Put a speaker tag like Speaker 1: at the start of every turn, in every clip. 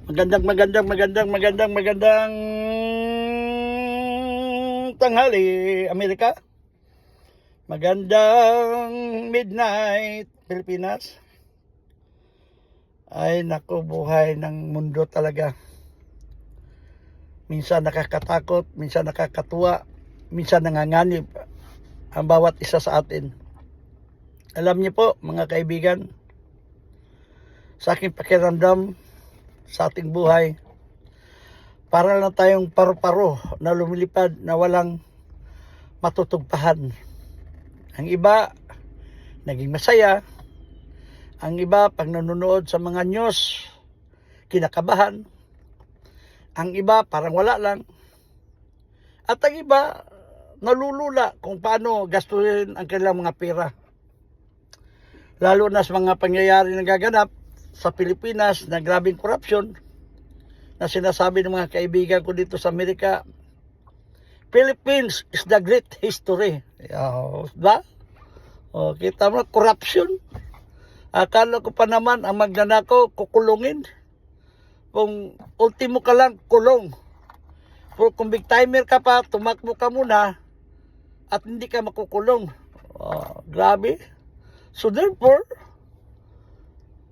Speaker 1: Magandang tanghali, Amerika. Magandang midnight, Pilipinas. Ay naku, buhay ng mundo talaga. Minsan nakakatakot, minsan nakakatuwa, minsan nanganganib ang bawat isa sa atin. Alam niyo po, mga kaibigan, sa aking pakiramdam, sa ating buhay, para lang tayong paru-paro na lumilipad na walang matutugpahan. Ang iba, naging masaya. Ang iba, pag nanonood sa mga news, kinakabahan. Ang iba, parang wala lang. At ang iba, nalulula kung paano gastusin ang kanilang mga pera. Lalo na sa mga pangyayari na gaganap sa Pilipinas na grabing korupsyon na sinasabi ng mga kaibigan ko dito sa Amerika. Philippines is the great history. Diba? Kita mo, korupsyon. Akala ko pa naman ang magnanakaw kukulungin. Kung ultimo ka lang, kulong. Pero kung big timer ka pa, tumakbo ka muna at hindi ka makukulong. Grabe. So therefore,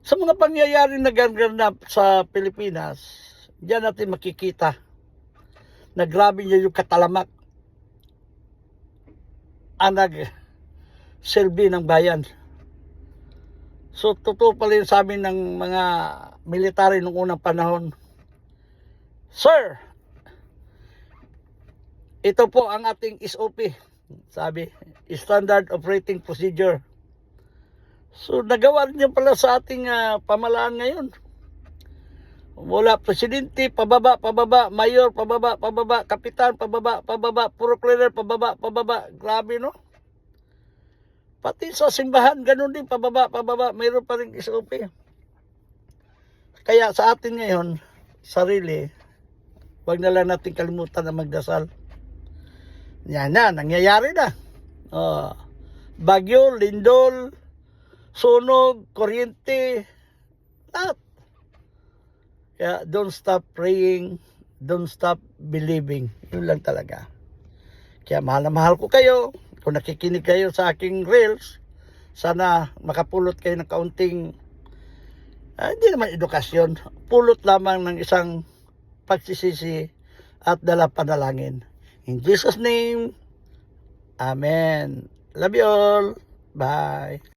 Speaker 1: sa mga pangyayari na ganap sa Pilipinas, diyan natin makikita na grabe niya yung katalamak ang nag-serbi ng bayan. So totoo pala yung sabi ng mga military nung unang panahon, Sir, ito po ang ating SOP, sabi, Standard Operating Procedure. So nagawa rin niya pala sa ating pamalaan ngayon. Mula presidente, pababa, mayor, pababa, kapitan, pababa, puro cleaner, pababa. Grabe, no? Pati sa simbahan, ganun din, pababa. Mayroon pa rin SOP. Kaya sa atin ngayon, sarili, wag na lang natin kalimutan na magdasal. Yan na, nangyayari na. Bagyo, lindol, sunog, kuryente, lahat. Kaya don't stop praying, don't stop believing. Yun lang talaga. Kaya mahal na mahal ko kayo. Kung nakikinig kayo sa aking reels, sana makapulot kayo ng kaunting, hindi naman edukasyon, pulot lamang ng isang pagsisisi at dala panalangin. In Jesus' name, Amen. Love you all. Bye.